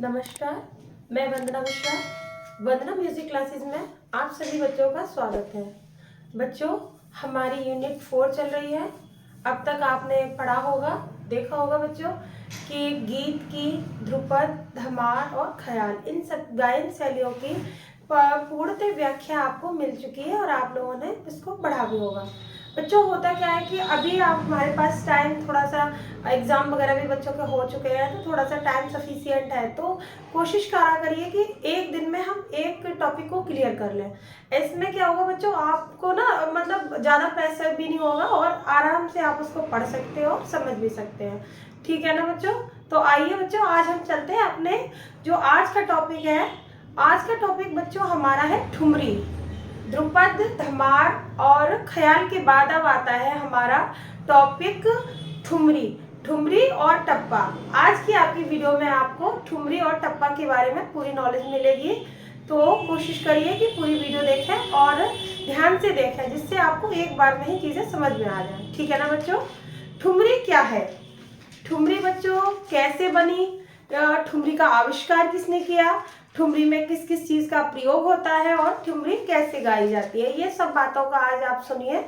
नमस्कार, मैं वंदना मिश्रा। वंदना music classes में आप सभी बच्चों का स्वागत है। बच्चों, हमारी यूनिट 4 चल रही है। अब तक आपने पढ़ा होगा, देखा होगा बच्चों कि गीत की ध्रुपद, धमार और ख्याल, इन सब गायन शैलियों की पूर्णतः व्याख्या आपको मिल चुकी है और आप लोगों ने इसको पढ़ा भी होगा। बच्चों, होता क्या है कि अभी आप हमारे पास टाइम थोड़ा सा, एग्जाम वगैरह भी बच्चों के हो चुके हैं, तो थोड़ा सा टाइम सफिशिएंट है, तो कोशिश करा करिए कि एक दिन में हम एक टॉपिक को क्लियर कर लें। इसमें क्या होगा बच्चों, आपको ना मतलब ज़्यादा प्रेशर भी नहीं होगा और आराम से आप उसको पढ़ सकते हो और समझ भी सकते हैं। ठीक है ना बच्चों? तो आइए बच्चों, आज हम चलते हैं अपने जो आज का टॉपिक है। आज का टॉपिक बच्चों हमारा है ठुमरी। ध्रुपद, धमार और ख्याल के बाद अब आता है हमारा टॉपिक ठुमरी। ठुमरी और टप्पा। आज की आपकी वीडियो में आपको ठुमरी और टप्पा के बारे में पूरी नॉलेज मिलेगी, तो कोशिश करिए कि पूरी वीडियो देखें और ध्यान से देखें, जिससे आपको एक बार में ही चीज़ें समझ में आ जाए। ठीक है ना बच्चों? ठुमरी क्या है? ठुमरी बच्चों कैसे बनी? ठुमरी का आविष्कार किसने किया? ठुमरी में किस किस चीज का प्रयोग होता है और ठुमरी कैसे गाई जाती है, ये सब बातों का आज आप सुनिए।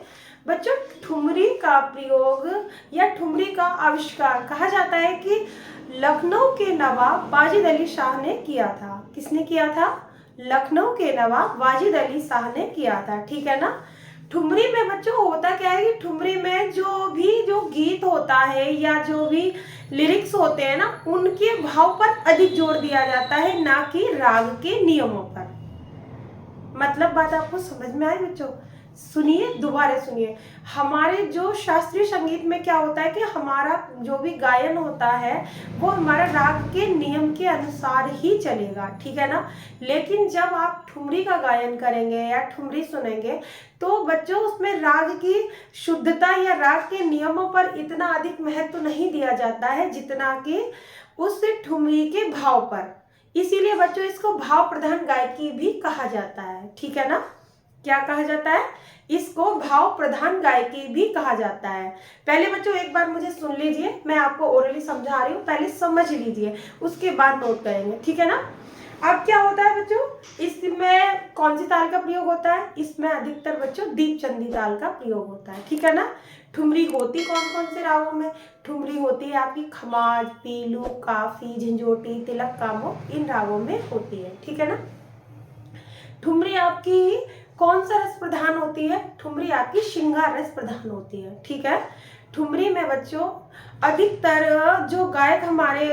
बच्चों, ठुमरी का प्रयोग या ठुमरी का आविष्कार कहा जाता है कि लखनऊ के नवाब वाजिद अली शाह ने किया था। किसने किया था? लखनऊ के नवाब वाजिद अली शाह ने किया था। ठीक है ना? ठुमरी में बच्चों होता क्या है कि ठुमरी में जो गीत होता है या जो भी लिरिक्स होते हैं ना, उनके भाव पर अधिक जोर दिया जाता है, ना कि राग के नियमों पर। मतलब बात आपको समझ में आई बच्चों? सुनिए, दोबारा सुनिए। हमारे जो शास्त्रीय संगीत में क्या होता है कि हमारा जो भी गायन होता है वो हमारा राग के नियम के अनुसार ही चलेगा। ठीक है ना? लेकिन जब आप ठुमरी का गायन करेंगे या ठुमरी सुनेंगे, तो बच्चों उसमें राग की शुद्धता या राग के नियमों पर इतना अधिक महत्व नहीं दिया जाता है जितना कि उस ठुमरी के भाव पर। इसीलिए बच्चों इसको भाव प्रधान गायकी भी कहा जाता है। ठीक है ना? क्या कहा जाता है? इसको भाव प्रधान गायकी भी कहा जाता है। पहले बच्चों एक बार मुझे सुन लीजिए, मैं आपको ओरली समझा रही हूँ, पहले समझ लीजिए, उसके बाद नोट करेंगे। ठीक है ना? अब क्या होता है बच्चों, इसमें कौन सी ताल का प्रयोग होता है? इसमें अधिकतर बच्चों दीपचंदी ताल का प्रयोग होता है। ठीक है ना? ठुमरी होती कौन कौन से रागों में? ठुमरी होती है आपकी खमाज, पीलू, काफी, झंझोटी, तिलक, कामो, इन रागों में होती है। ठीक है ना? ठुमरी आपकी कौन सा रस प्रधान होती है? ठुमरी आपकी श्रृंगार रस प्रधान होती है। ठीक है? ठुमरी में बच्चों अधिकतर जो गायक हमारे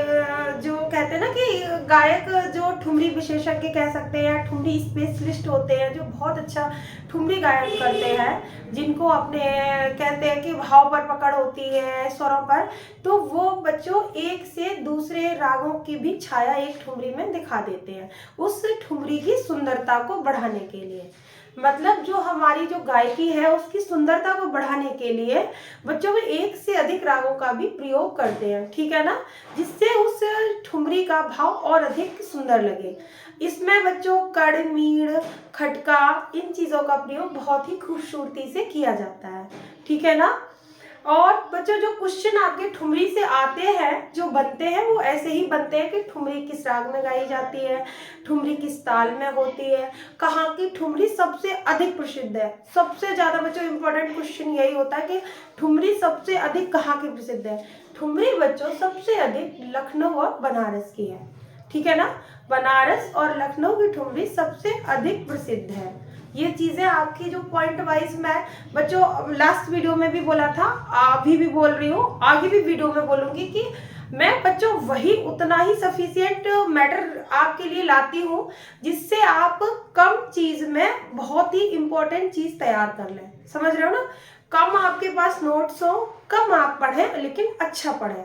जो कहते हैं ना कि गायक जो ठुमरी विशेषज्ञ कह सकते हैं या ठुमरी स्पेशलिस्ट होते हैं, जो बहुत अच्छा ठुमरी गायन करते हैं, जिनको अपने कहते हैं कि भाव पर पकड़ होती है, स्वरों पर, तो वो बच्चों एक से दूसरे रागों की भी छाया एक ठुमरी में दिखा देते हैं, उस ठुमरी की सुंदरता को बढ़ाने के लिए। मतलब जो हमारी जो गायकी है उसकी सुंदरता को बढ़ाने के लिए बच्चों में एक से अधिक रागों का भी प्रयोग करते हैं। ठीक है ना? जिससे उस ठुमरी का भाव और अधिक सुंदर लगे। इसमें बच्चों कड़, मीड़, खटका, इन चीजों का प्रयोग बहुत ही खूबसूरती से किया जाता है। ठीक है ना? और बच्चों जो क्वेश्चन आपके ठुमरी से आते हैं, जो बनते हैं, वो ऐसे ही बनते हैं कि ठुमरी किस राग में गाई जाती है, ठुमरी किस ताल में होती है, कहाँ की ठुमरी सबसे अधिक प्रसिद्ध है। सबसे ज्यादा बच्चों इंपॉर्टेंट क्वेश्चन यही होता है कि ठुमरी सबसे अधिक कहाँ की प्रसिद्ध है? ठुमरी बच्चों सबसे अधिक लखनऊ और बनारस की है। ठीक है ना? बनारस और लखनऊ की ठुमरी सबसे अधिक प्रसिद्ध है। ये चीजें आपकी जो पॉइंट वाइज मैं बच्चों लास्ट वीडियो में भी बोला था, अभी भी बोल रही हूँ, आगे भी वीडियो में बोलूंगी कि मैं बच्चों वही उतना ही सफिशिएंट मैटर आपके लिए लाती हूँ, जिससे आप कम चीज में बहुत ही इंपॉर्टेंट चीज तैयार कर लें। समझ रहे हो ना? कम आपके पास नोट्स हो, कम आप पढ़ें, लेकिन अच्छा पढ़ें,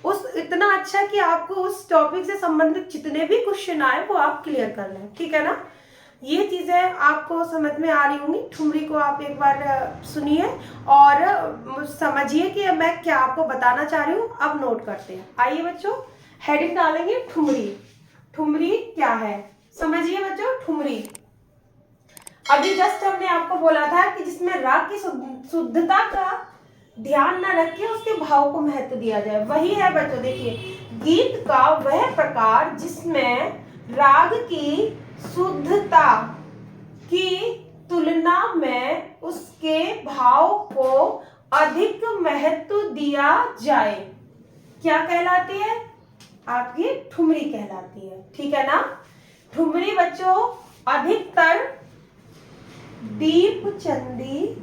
उस इतना अच्छा कि आपको उस टॉपिक से संबंधित जितने भी क्वेश्चन आए वो आप क्लियर कर लें। ठीक है ना? ये चीजें आपको समझ में आ रही होंगी। ठुमरी को आप एक बार सुनिए और समझिए कि मैं क्या आपको बताना चाह रही हूँ। अब नोट करते हैं। आइए बच्चों, हेडिंग डालेंगे ठुमरी। ठुमरी क्या है समझिए बच्चों। ठुमरी अभी जस्ट हमने आपको बोला था कि जिसमें राग की शुद्धता का ध्यान न रख के उसके भाव को महत्व दिया जाए, वही है बच्चों। देखिए, गीत का वह प्रकार जिसमें राग की शुद्धता की तुलना में उसके भाव को अधिक महत्व दिया जाए, क्या कहलाती है? आपकी ठुमरी कहलाती है। ठीक है ना? ठुमरी बच्चों अधिकतर दीप चंदी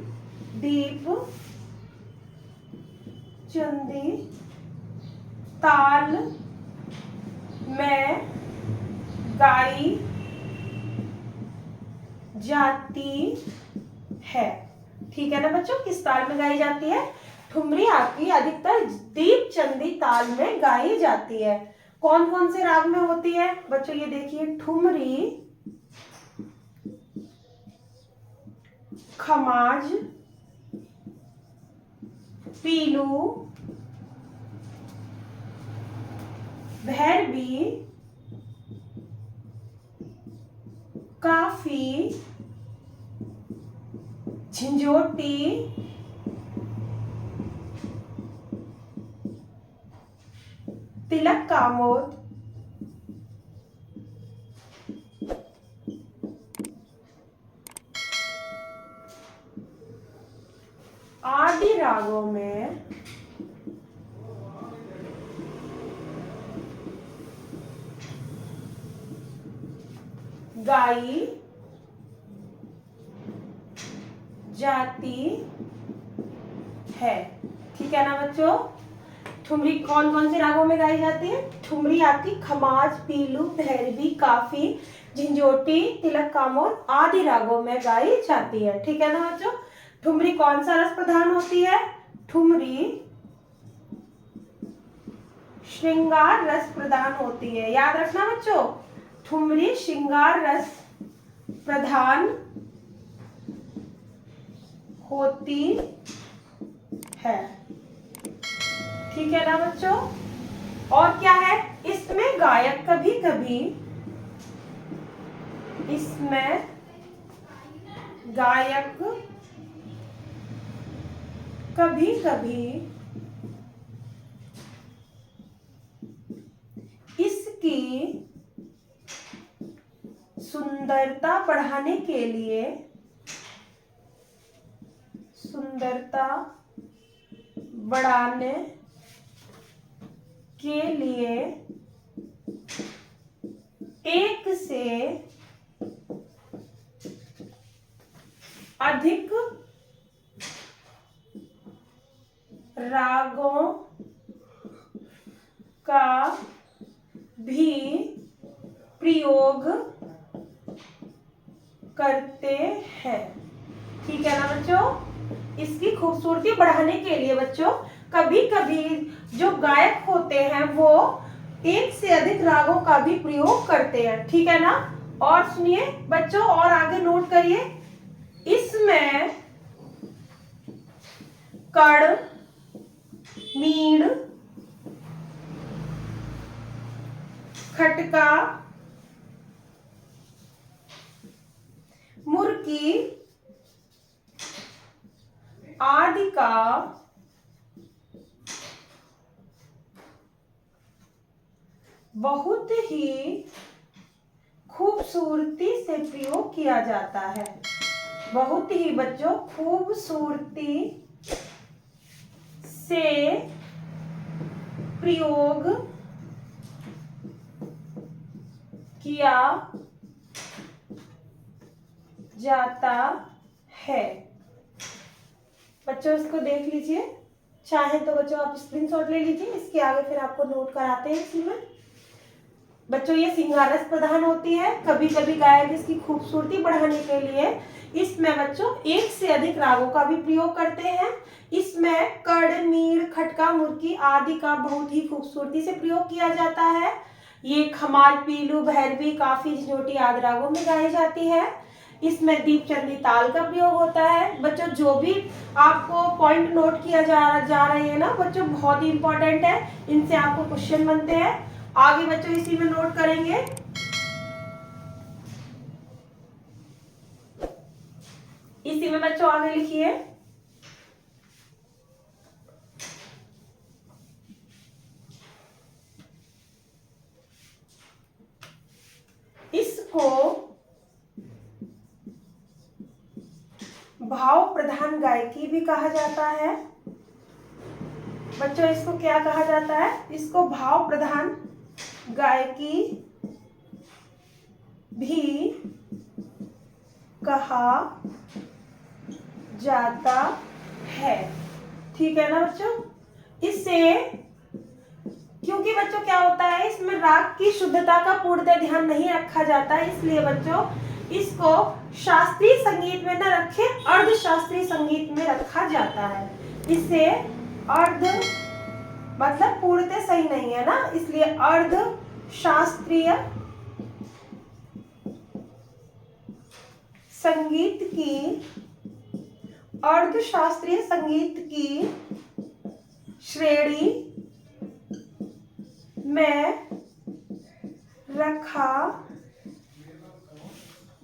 ताल में गाई जाती है। ठीक है ना बच्चों? किस ताल में गाई जाती है? ठुमरी आपकी अधिकतर दीप चंदी ताल में गाई जाती है। कौन कौन से राग में होती है बच्चों? ये देखिए, ठुमरी, खमाज, पीलू, भैरवी, काफी, झंझोटी, तिलक कामोद, आदि रागों में गाई जाती है। ठीक है ना बच्चों? ठुमरी कौन कौन से रागों में गाई जाती है? ठुमरी आपकी खमाज, पीलू, भैरवी, काफी, झंझोटी, तिलक कामोद आदि रागों में गाई जाती है। ठीक है ना बच्चों? ठुमरी कौन सा रस प्रधान होती है? ठुमरी श्रृंगार रस प्रधान होती है। याद रखना बच्चों, ठुमरी श्रृंगार रस प्रधान होती है। ठीक है ना बच्चों? और क्या है? इसमें गायक कभी कभी इसकी सुंदरता बढ़ाने के लिए एक से अधिक रागों का भी प्रयोग करते हैं। ठीक है ना बच्चों? इसकी खूबसूरती बढ़ाने के लिए बच्चों कभी कभी जो गायक होते हैं वो एक से अधिक रागों का भी प्रयोग करते हैं। ठीक है ना? और सुनिए बच्चों, और आगे नोट करिए, इसमें कड़, मीण, खटका, मुर्की आदि का बहुत ही खूबसूरती से प्रयोग किया जाता है। बहुत ही बच्चों खूबसूरती से प्रयोग किया जाता है। बच्चों इसको देख लीजिए, चाहे तो बच्चों आप स्क्रीनशॉट ले लीजिए, इसके आगे फिर आपको नोट कराते हैं इसी में। बच्चों ये श्रृंगार रस प्रधान होती है। कभी कभी गायक इसकी खूबसूरती बढ़ाने के लिए इसमें बच्चों एक से अधिक रागों का भी प्रयोग करते हैं। इसमें कड़, मीण, खटका, मुर्की आदि का बहुत ही खूबसूरती से प्रयोग किया जाता है। ये खमाज, पीलू, भैरवी, काफी, झंझोटी आदि रागों में गाई जाती है। इसमें दीप चंदी ताल का प्रयोग होता है। बच्चों जो भी आपको पॉइंट नोट किया जा रहे हैं ना बच्चों, बहुत ही इंपॉर्टेंट है, इनसे आपको क्वेश्चन बनते हैं। आगे बच्चों इसी में नोट करेंगे। इसी में बच्चों आगे लिखिए, भाव प्रधान गायकी भी कहा जाता है। बच्चों इसको क्या कहा जाता है? इसको भाव प्रधान गायकी भी कहा जाता है। ठीक है ना बच्चों? इससे क्योंकि बच्चों क्या होता है, इसमें राग की शुद्धता का पूर्णतः ध्यान नहीं रखा जाता है, इसलिए बच्चों इसको शास्त्रीय संगीत में न रखे अर्ध शास्त्रीय संगीत में रखा जाता है। इससे अर्ध मतलब पूर्णतः सही नहीं है ना, इसलिए अर्ध शास्त्रीय संगीत की अर्धशास्त्रीय संगीत की श्रेणी में रखा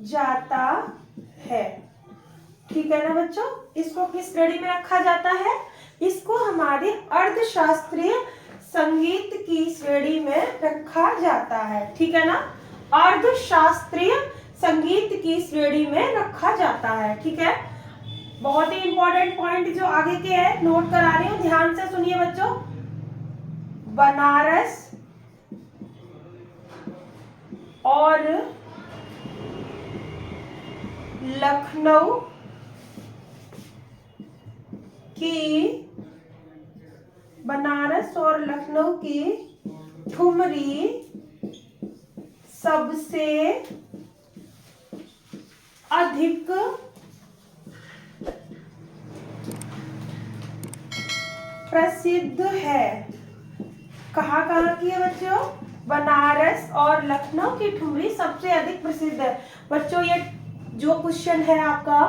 जाता है। ठीक है ना बच्चों? इसको किस श्रेणी में रखा जाता है? इसको हमारे अर्धशास्त्रीय संगीत की श्रेणी में रखा जाता है। ठीक है ना? अर्धशास्त्रीय संगीत की श्रेणी में रखा जाता है। ठीक है? बहुत ही इंपॉर्टेंट पॉइंट जो आगे के है नोट करा रही हूं, ध्यान से सुनिए बच्चों। बनारस और लखनऊ की ठुमरी सबसे अधिक प्रसिद्ध है। कहाँ की है बच्चों? बनारस और लखनऊ की ठुमरी सबसे अधिक प्रसिद्ध है। बच्चों ये जो क्वेश्चन है आपका,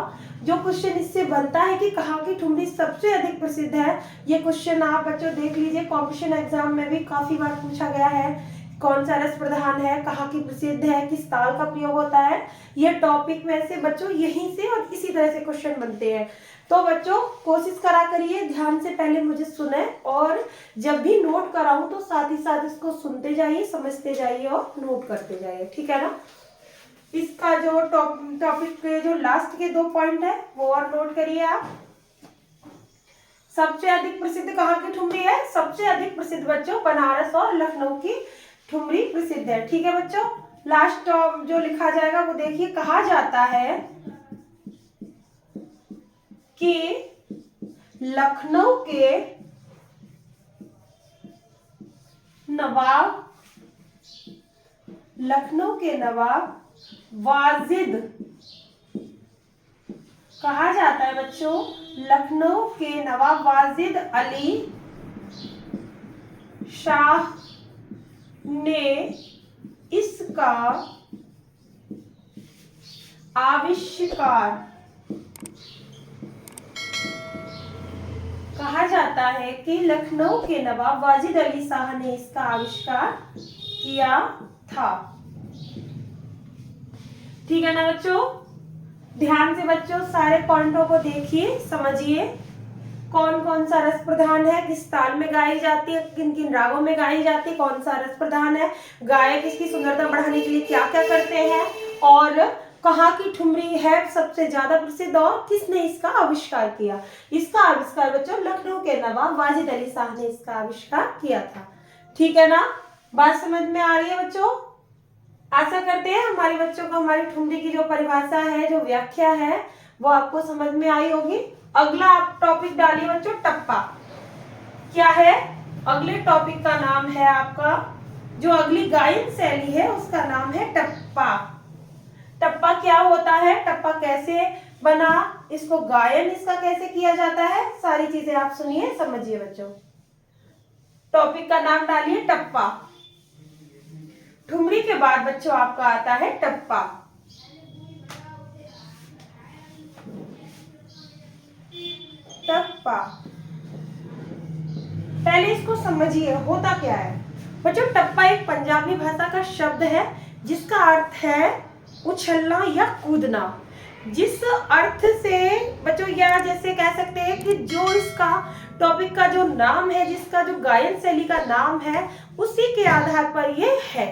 जो क्वेश्चन इससे बनता है कि कहाँ की ठुमरी सबसे अधिक प्रसिद्ध है, ये क्वेश्चन आप बच्चों देख लीजिए, कॉम्पिटिशन एग्जाम में भी काफी बार पूछा गया है। कौन सा रस प्रधान है, कहाँ की प्रसिद्ध है, किस ताल का प्रयोग होता है, ये टॉपिक में से बच्चों यहीं से और इसी तरह से क्वेश्चन बनते हैं। तो बच्चों कोशिश करा करिए, ध्यान से पहले मुझे सुने और जब भी नोट कराऊं तो साथ ही साथ इसको सुनते जाइए, समझते जाइए और नोट करते जाइए। ठीक है ना? इसका जो टॉपिक के जो लास्ट के 2 पॉइंट है वो और नोट करिए आप। सबसे अधिक प्रसिद्ध कहाँ की ठुमरी है? सबसे अधिक प्रसिद्ध बच्चों बनारस और लखनऊ की ठुमरी प्रसिद्ध है। ठीक है बच्चों? लास्ट जो लिखा जाएगा वो देखिए, कहा जाता है कि लखनऊ के नवाब वाजिद, कहा जाता है बच्चों लखनऊ के नवाब वाजिद अली शाह ने इसका आविष्कार, कहा जाता है कि लखनऊ के नवाब वाजिद अली शाह ने इसका आविष्कार किया था। ठीक है ना बच्चों? ध्यान से बच्चों सारे पॉइंटों को देखिए, समझिए कौन कौन सा रस प्रधान है, किस ताल में गाई जाती है, किन किन रागों में गाई जाती है, कौन सा रस प्रधान है, गायक इसकी सुंदरता बढ़ाने के लिए क्या क्या करते हैं, और कहाँ की ठुमरी है सबसे ज्यादा प्रसिद्ध और किसने इसका आविष्कार किया। इसका आविष्कार बच्चों लखनऊ के नवाब वाजिद अली शाह ने इसका आविष्कार किया था। ठीक है ना? बात समझ में आ रही है बच्चों? आशा करते हैं हमारे बच्चों को हमारी ठुमरी की जो परिभाषा है, जो व्याख्या है, वो आपको समझ में आई होगी। अगला आप टॉपिक डालिए बच्चों टप्पा। क्या है? अगले टॉपिक का नाम है आपका, जो अगली गायन शैली है उसका नाम है टप्पा। टप्पा क्या होता है, टप्पा कैसे बना, इसको गायन इसका कैसे किया जाता है, सारी चीजें आप सुनिए, समझिए बच्चों। टॉपिक का नाम डालिए टप्पा। ठुमरी के बाद बच्चों आपका आता है टप्पा। टप्पा पहले इसको समझिए होता क्या है बच्चों। टप्पा एक पंजाबी भाषा का शब्द है जिसका अर्थ है उछलना या कूदना। जिस अर्थ से बच्चों, या जैसे कह सकते हैं कि जो इसका टॉपिक का जो नाम है, जिसका जो गायन शैली का नाम है, उसी के आधार पर ये है।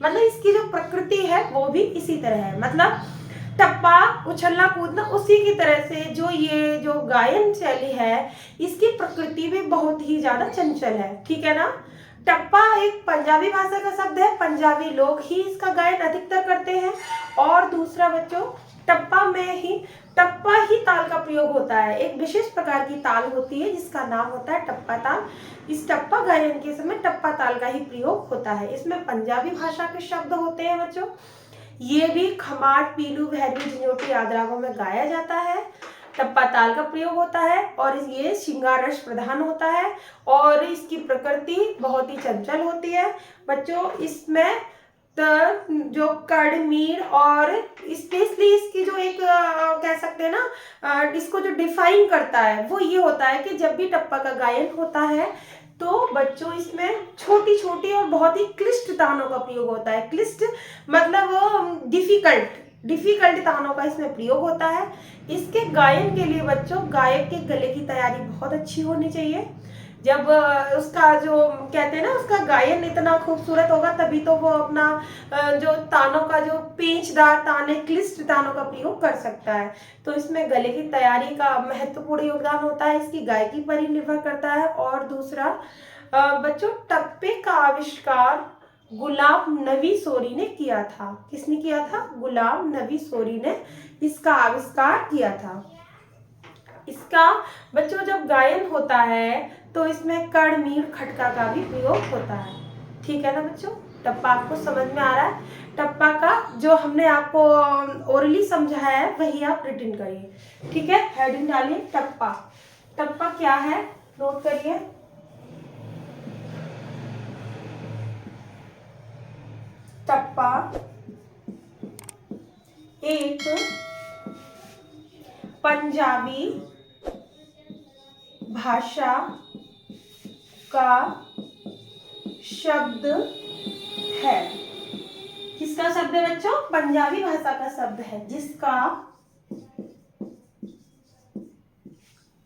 मतलब इसकी जो प्रकृति है वो भी इसी तरह है। मतलब टप्पा उछलना कूदना, उसी की तरह से जो ये जो गायन शैली है इसकी प्रकृति भी बहुत ही ज्यादा चंचल है, ठीक है ना। टप्पा एक पंजाबी भाषा का शब्द है, पंजाबी लोग ही इसका गायन अधिकतर करते हैं। और दूसरा बच्चों, टप्पा ही ताल का प्रयोग होता है। एक विशेष प्रकार की ताल होती है जिसका नाम होता है टप्पा ताल। इस टप्पा गायन के समय टप्पा ताल का ही प्रयोग होता है। इसमें पंजाबी भाषा के शब्द होते हैं बच्चों। ये भी खमाट, पीलू, भैरवी, झंझोटी आदि रागों में गाया जाता है। टप्पा ताल का प्रयोग होता है और ये श्रृंगार रस प्रधान होता है और इसकी प्रकृति बहुत ही चंचल होती है बच्चों। इसमें जो कर्णमीर और स्पेशली इसकी जो एक कह सकते हैं ना, इसको जो डिफाइन करता है वो ये होता है कि जब भी टप्पा का गायन होता है तो बच्चों इसमें छोटी छोटी और बहुत ही क्लिष्ट तानों का प्रयोग होता है। क्लिष्ट मतलब डिफिकल्ट तानों का इसमें प्रयोग होता है। इसके गायन के लिए बच्चों गायक के गले की तैयारी बहुत अच्छी होनी चाहिए। जब उसका जो कहते हैं ना, उसका गायन इतना खूबसूरत होगा तभी तो वो अपना जो तानों का जो पेचदार ताने, क्लिष्ट तानों का प्रयोग कर सकता है। तो इसमें गले की तैयारी का महत्वपूर्ण योगदान होता है, इसकी गायकी पर ही निर्भर करता है। और दूसरा बच्चों, टप्पे का आविष्कार गुलाम नबी सोरी ने किया था। किसने किया था? गुलाम नबी सोरी ने इसका आविष्कार किया था। इसका बच्चों जब गायन होता है तो इसमें कर्णमीर, खटका का भी प्रयोग होता है, ठीक है ना बच्चों। टप्पा आपको समझ में आ रहा है? टप्पा का जो हमने आपको ओरली समझाया है वही आप रिटन करिए, ठीक है। हेडिंग डालिए टप्पा। टप्पा क्या है नोट करिए। टप्पा एक पंजाबी भाषा का शब्द है। किसका शब्द है बच्चों? पंजाबी भाषा का शब्द है जिसका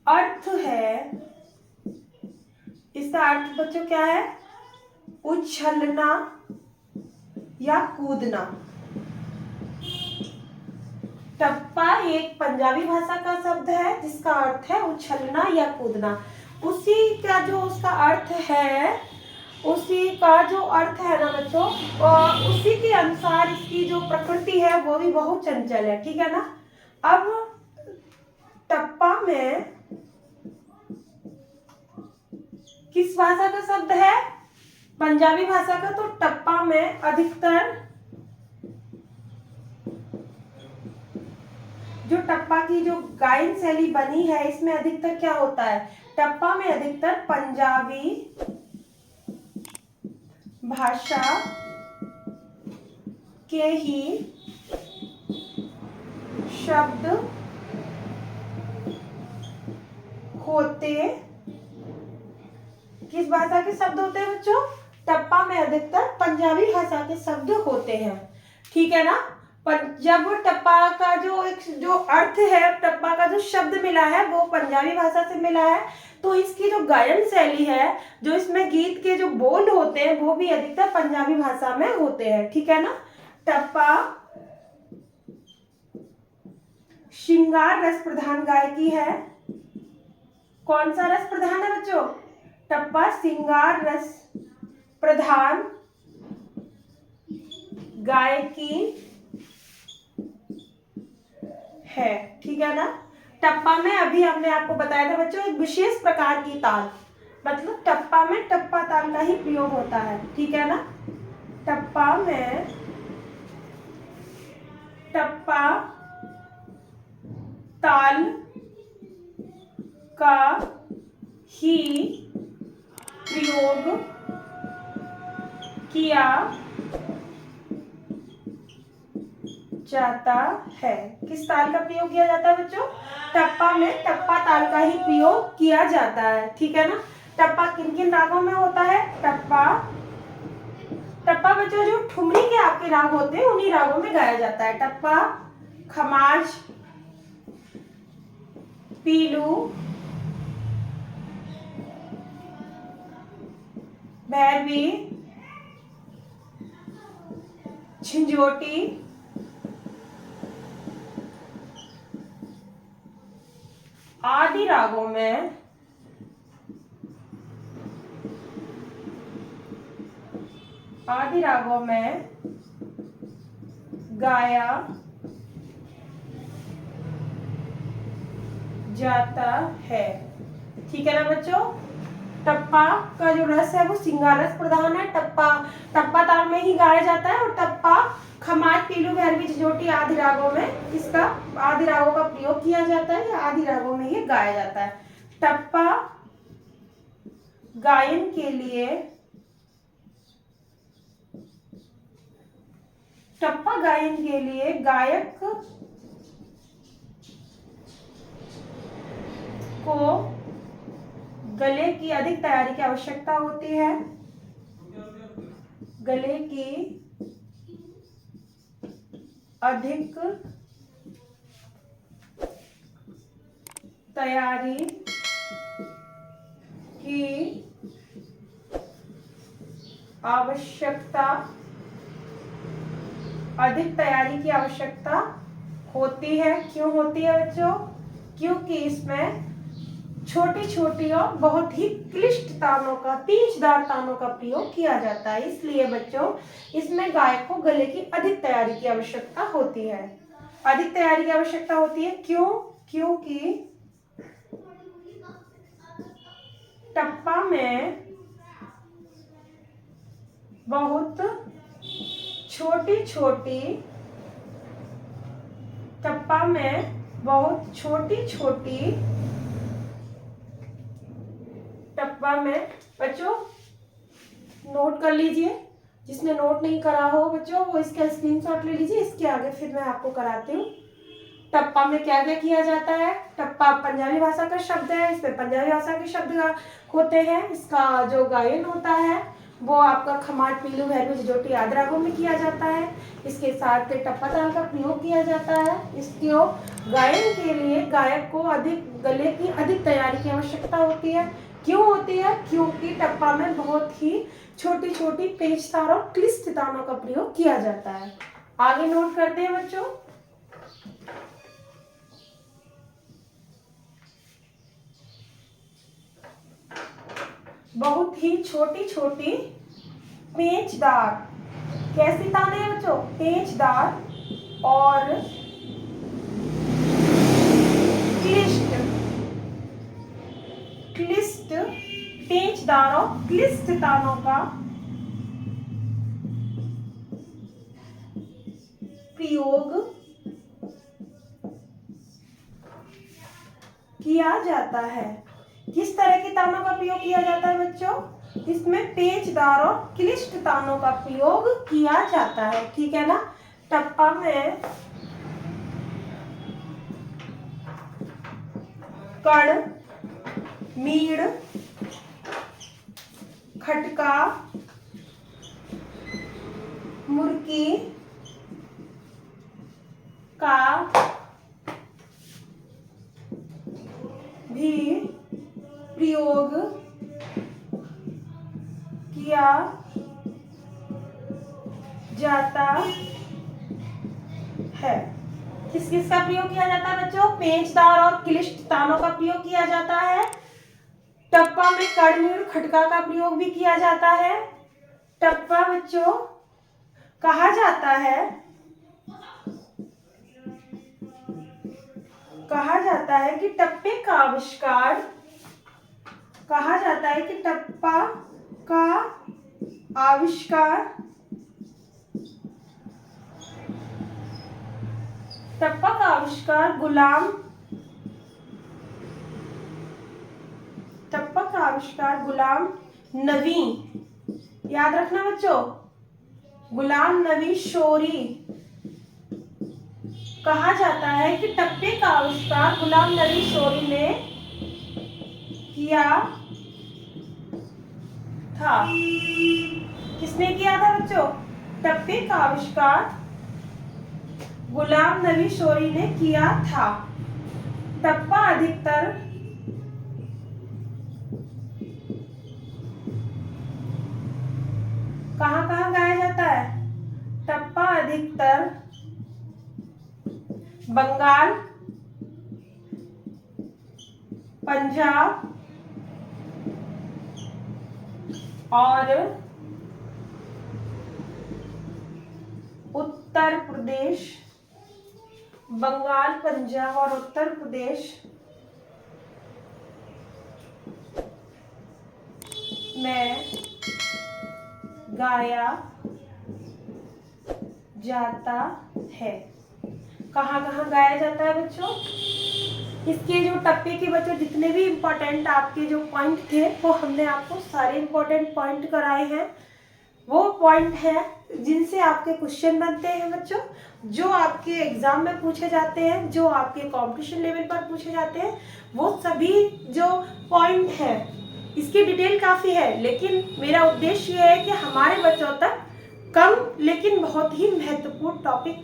अर्थ है, इसका अर्थ बच्चों क्या है? उछलना या कूदना। टप्पा एक पंजाबी भाषा का शब्द है जिसका अर्थ है उछलना या कूदना। उसी का जो उसका अर्थ है, उसी का जो अर्थ है ना बच्चों, उसी के अनुसार इसकी जो प्रकृति है वो भी बहुत चंचल है, ठीक है ना। अब टप्पा में किस भाषा का शब्द है? पंजाबी भाषा का। तो टप्पा में अधिकतर जो टप्पा की जो गायन शैली बनी है इसमें अधिकतर क्या होता है? टप्पा में अधिकतर पंजाबी भाषा के ही शब्द होते। किस भाषा के शब्द होते हैं बच्चों? टप्पा में अधिकतर पंजाबी भाषा के शब्द होते हैं, ठीक है ना। पर जब टप्पा का जो अर्थ है, टप्पा का जो शब्द मिला है वो पंजाबी भाषा से मिला है, तो इसकी जो गायन शैली है, जो इसमें गीत के जो बोल होते हैं वो भी अधिकतर पंजाबी भाषा में होते हैं, ठीक है ना। टप्पा श्रृंगार रस प्रधान गायकी है। कौन सा रस प्रधान है बच्चों? टप्पा श्रृंगार रस प्रधान गायकी है, ठीक है ना। टप्पा में अभी हमने आपको बताया था बच्चों एक विशेष प्रकार की ताल, मतलब टप्पा में टप्पा ताल का ही प्रयोग होता है, ठीक है ना। टप्पा में टप्पा ताल का ही प्रयोग किया जाता है। किस ताल का प्रयोग किया जाता है बच्चों? टप्पा में टप्पा ताल का ही प्रयोग किया जाता है, ठीक है ना। टप्पा किन किन रागों में होता है? टप्पा बच्चों जो ठुमरी के आपके राग होते हैं उन्हीं रागों में गाया जाता है। टप्पा खमाज, पीलू, भैरवी, झंझोटी, आदि रागों में गाया जाता है। ठीक है ना बच्चों। टप्पा का जो रस है वो सिंगार रस प्रधान है। टप्पा ताल में ही गाया जाता है। और टप्पा, खमाज, पीलू, भैरवी, झंझोटी आदि रागों में इसका आदि रागों का प्रयोग किया जाता है या आदि रागों में ये गाया जाता है। टप्पा गायन के लिए गायक को गले की अधिक तैयारी की आवश्यकता होती है। गले की अधिक तैयारी की आवश्यकता होती है। क्यों होती है बच्चों? क्योंकि इसमें छोटी छोटी और बहुत ही क्लिष्ट तानों का, पेचदार तानों का प्रयोग किया जाता है। इसलिए बच्चों इसमें गायक को गले की अधिक तैयारी की आवश्यकता होती है। अधिक तैयारी की आवश्यकता होती है क्यों? क्योंकि टप्पा में बहुत छोटी छोटी टप्पा में बच्चों नोट कर लीजिए। जिसने नोट नहीं करा हो बच्चों वो इसका स्क्रीनशॉट ले लीजिए। इसके आगे फिर मैं आपको कराती हूँ। टप्पा में क्या क्या किया जाता है। टप्पा पंजाबी भाषा का शब्द है। इसमें पंजाबी भाषा के शब्द होते हैं। इसका जो गायन होता है वो आपका खमाज, पीलू, भैरवी, झंझोटी आदि रागों में किया जाता है। इसके साथ टप्पा ताल का प्रयोग किया जाता है। इसको गायन के लिए गायक को गले की अधिक तैयारी की आवश्यकता होती है। क्यों होती है? क्योंकि टप्पा में बहुत ही छोटी छोटी पेचदार और क्लिष्ट तानों का प्रयोग किया जाता है। आगे नोट करते हैं बच्चों। बहुत ही छोटी छोटी पेचदार, कैसी ताने हैं बच्चों? पेचदार और क्लिष्ट पेचदार और क्लिष्ट तानों का प्रयोग किया जाता है। किस तरह के तानों का प्रयोग किया जाता है बच्चों? इसमें पेचदार और क्लिष्ट तानों का प्रयोग किया जाता है। ठीक है ना। टप्पा में कण, मीड़, खटका, मुर्की का भी प्रयोग किया जाता है। किस किस का प्रयोग किया जाता है बच्चों? पेचदार और क्लिष्ट तानों का प्रयोग किया जाता है। टप्पा में कड़मीड़, खटका का प्रयोग भी किया जाता है। टप्पा बच्चों कहा जाता है कि टप्पे का आविष्कार, कहा जाता है कि टप्पा का आविष्कार गुलाम नबी, याद रखना बच्चों, गुलाम नबी शोरी, कहा जाता है कि टप्पे का आविष्कार गुलाम नबी शोरी ने किया था। किसने किया था बच्चों? टप्पे का आविष्कार गुलाम नबी शोरी ने किया था। टप्पा अधिकतर कहाँ कहाँ गाया जाता है? टप्पा अधिकतर बंगाल, पंजाब और उत्तर प्रदेश, बंगाल, पंजाब और उत्तर प्रदेश में गाया जाता है। कहाँ कहाँ गाया जाता है बच्चों? इसके जो टप्पे के बच्चों जितने भी इम्पोर्टेंट आपके जो पॉइंट थे वो हमने आपको सारे इम्पोर्टेंट पॉइंट कराए हैं। वो पॉइंट है जिनसे आपके क्वेश्चन बनते हैं बच्चों, जो आपके एग्जाम में पूछे जाते हैं, जो आपके कंपटीशन लेवल पर पूछे जाते हैं। वो सभी जो पॉइंट है इसकी डिटेल काफ़ी है, लेकिन मेरा उद्देश्य ये है कि हमारे बच्चों तक कम लेकिन बहुत ही महत्वपूर्ण टॉपिक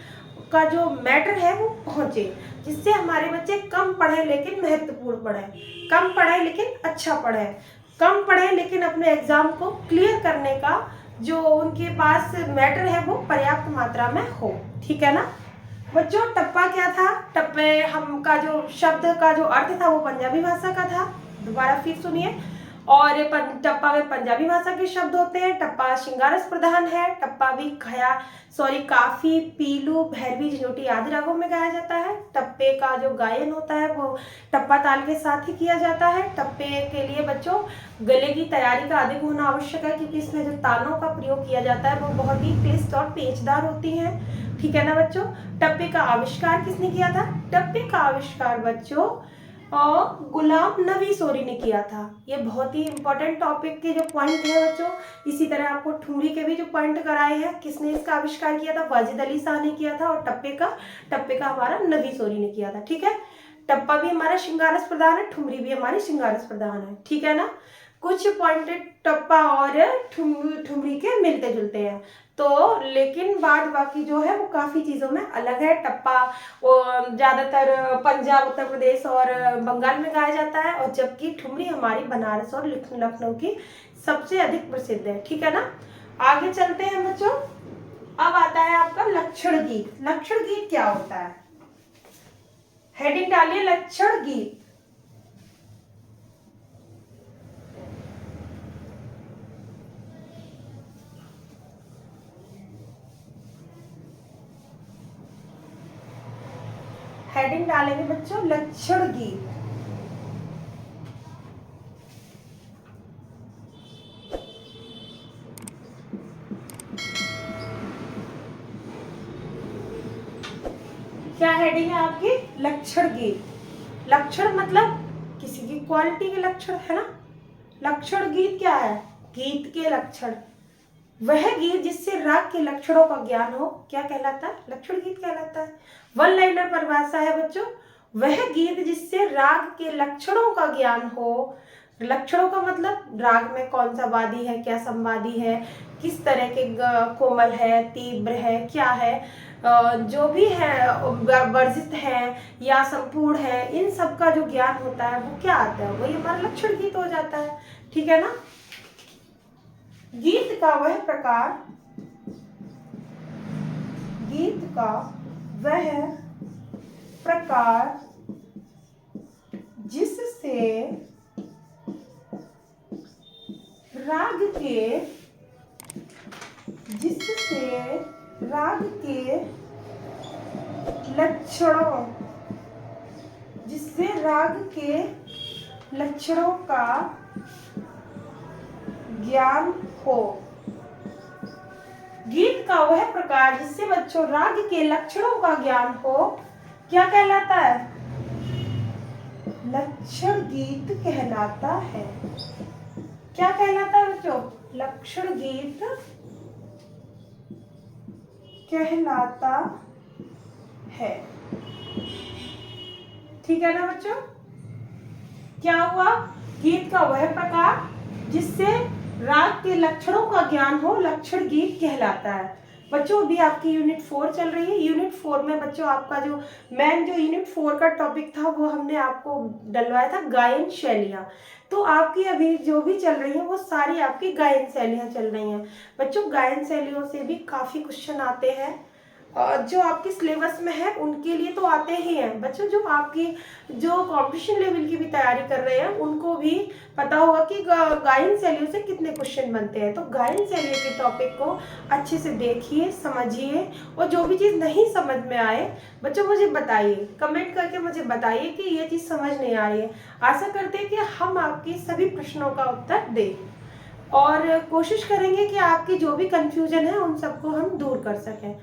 का जो मैटर है वो पहुँचे, जिससे हमारे बच्चे कम पढ़े लेकिन महत्वपूर्ण पढ़े, कम पढ़े लेकिन अच्छा पढ़े, कम पढ़े लेकिन अपने एग्जाम को क्लियर करने का जो उनके पास मैटर है वो पर्याप्त मात्रा में हो। ठीक है ना बच्चों? टप्पा क्या था? टप्पे हम का जो शब्द का जो अर्थ था वो पंजाबी भाषा का था। दोबारा फिर सुनिए। और टप्पा में पंजाबी भाषा के शब्द होते हैं। टप्पा श्रृंगारस प्रधान है। टप्पा भी काफी, पीलू, भैरवी, झिंझोटी आदि रागों में गाया जाता है। टप्पे का जो गायन होता है वो टप्पा ताल के साथ ही किया जाता है। टप्पे के लिए बच्चों गले की तैयारी का अधिक होना आवश्यक है, क्योंकि इसमें जो तानों का प्रयोग किया जाता है वो बहुत ही क्लिष्ट और पेचदार होती हैं। ठीक है ना बच्चों? टप्पे का आविष्कार किसने किया था? टप्पे का आविष्कार बच्चों और गुलाम नबी सोरी ने किया था। ये बहुत ही इंपॉर्टेंट टॉपिक के जो पॉइंट है बच्चों। इसी तरह आपको ठुमरी के भी जो पॉइंट कराए हैं, किसने इसका आविष्कार किया था? वाजिद अली शाह ने किया था। और टप्पे का हमारा नबी सोरी ने किया था। ठीक है? टप्पा भी हमारा श्रृंगारस प्रधान है, ठुमरी भी हमारी श्रृंगारस प्रधान है। ठीक है ना? कुछ पॉइंट टप्पा और ठुमरी के मिलते जुलते हैं, तो लेकिन बाद बाकी जो है वो काफ़ी चीज़ों में अलग है। टप्पा वो ज़्यादातर पंजाब, उत्तर प्रदेश और बंगाल में गाया जाता है, और जबकि ठुमरी हमारी बनारस और लखनऊ की सबसे अधिक प्रसिद्ध है। ठीक है ना? आगे चलते हैं बच्चों। अब आता है आपका लक्षण गीत। लक्षण गीत क्या होता है? हेडिंग डालिए लक्षण गीत। हेडिंग डालेंगे बच्चों लक्षण गीत। क्या हेडिंग है आपकी? लक्षण गीत। लक्षण मतलब किसी की क्वालिटी के लक्षण है ना। लक्षण गीत क्या है? गीत के लक्षण, वह गीत जिससे राग के लक्षणों का ज्ञान हो, क्या कहलाता है? लक्षण गीत कहलाता है। वन लाइनर परिभाषा है बच्चों, वह गीत जिससे राग के लक्षणों का ज्ञान हो। लक्षणों का मतलब राग में कौन सा वादी है, क्या संवादी है, किस तरह के कोमल है, तीव्र है, क्या है, जो भी है, वर्जित है या संपूर्ण है, इन सब का जो ज्ञान होता है वो क्या आता है? वही हमारा लक्षण गीत हो जाता है। ठीक है ना? गीत का वह प्रकार, गीत का वह प्रकार जिससे राग के लक्षणों का ज्ञान हो। गीत का वह प्रकार जिससे बच्चों राग के लक्षणों का ज्ञान हो, क्या कहलाता है? लक्षण गीत कहलाता है। क्या कहलाता है बच्चों? लक्षण गीत कहलाता है। ठीक है ना बच्चों? क्या हुआ? गीत का वह प्रकार जिससे राग के लक्षणों का ज्ञान हो, लक्षण गीत कहलाता है। बच्चों अभी आपकी यूनिट 4 चल रही है। यूनिट 4 में बच्चों आपका जो यूनिट 4 का टॉपिक था वो हमने आपको डलवाया था गायन शैलियाँ। तो आपकी अभी जो भी चल रही है वो सारी आपकी गायन शैलियाँ चल रही हैं। बच्चों गायन शैलियों से भी काफ़ी क्वेश्चन आते हैं, जो आपके सिलेबस में है उनके लिए तो आते ही हैं बच्चों। जो आपकी जो कंपटीशन लेवल की भी तैयारी कर रहे हैं उनको भी पता होगा कि गायन शैलियों से कितने क्वेश्चन बनते हैं। तो गायन शैलियों के टॉपिक को अच्छे से देखिए, समझिए, और जो भी चीज़ नहीं समझ में आए बच्चों मुझे बताइए, कमेंट करके मुझे बताइए कि ये चीज़ समझ नहीं आ रही है। आशा करते हैं कि हम आपके सभी प्रश्नों का उत्तर दें और कोशिश करेंगे कि आपकी जो भी कंफ्यूजन है उन सबको हम दूर कर सकें।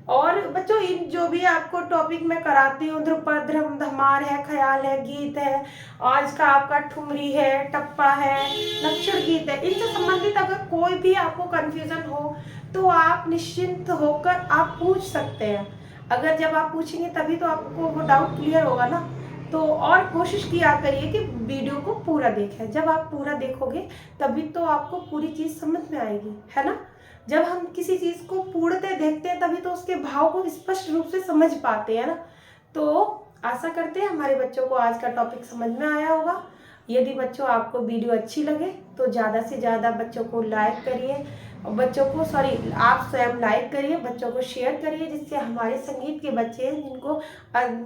और बच्चों इन जो भी आपको टॉपिक मैं कराती हूँ, ध्रुपद, धमार है, ख्याल है, गीत है, आज का आपका ठुमरी है, टप्पा है, लक्षण गीत है, इनसे संबंधित अगर कोई भी आपको कंफ्यूजन हो तो आप निश्चिंत होकर आप पूछ सकते हैं। अगर जब आप पूछेंगे तभी तो आपको वो डाउट क्लियर होगा ना। तो और कोशिश किया करिए कि वीडियो को पूरा देखें। जब आप पूरा देखोगे तभी तो आपको पूरी चीज़ समझ में आएगी, है ना। जब हम किसी चीज़ को पूर्णतः देखते हैं तभी तो उसके भाव को स्पष्ट रूप से समझ पाते हैं ना। तो आशा करते हैं हमारे बच्चों को आज का टॉपिक समझ में आया होगा। यदि बच्चों आपको वीडियो अच्छी लगे तो ज़्यादा से ज़्यादा बच्चों को लाइक करिए, आप स्वयं लाइक करिए, बच्चों को शेयर करिए, जिससे हमारे संगीत के बच्चे हैं जिनको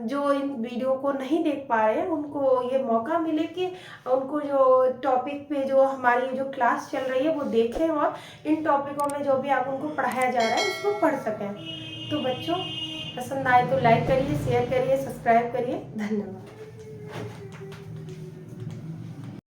जो इन वीडियो को नहीं देख पा रहे हैं उनको ये मौका मिले कि उनको जो टॉपिक पे जो हमारी जो क्लास चल रही है वो देखें और इन टॉपिकों में जो भी आप उनको पढ़ाया जा रहा है उसको पढ़ सकें। तो बच्चों पसंद आए तो लाइक करिए, शेयर करिए, सब्सक्राइब करिए। धन्यवाद।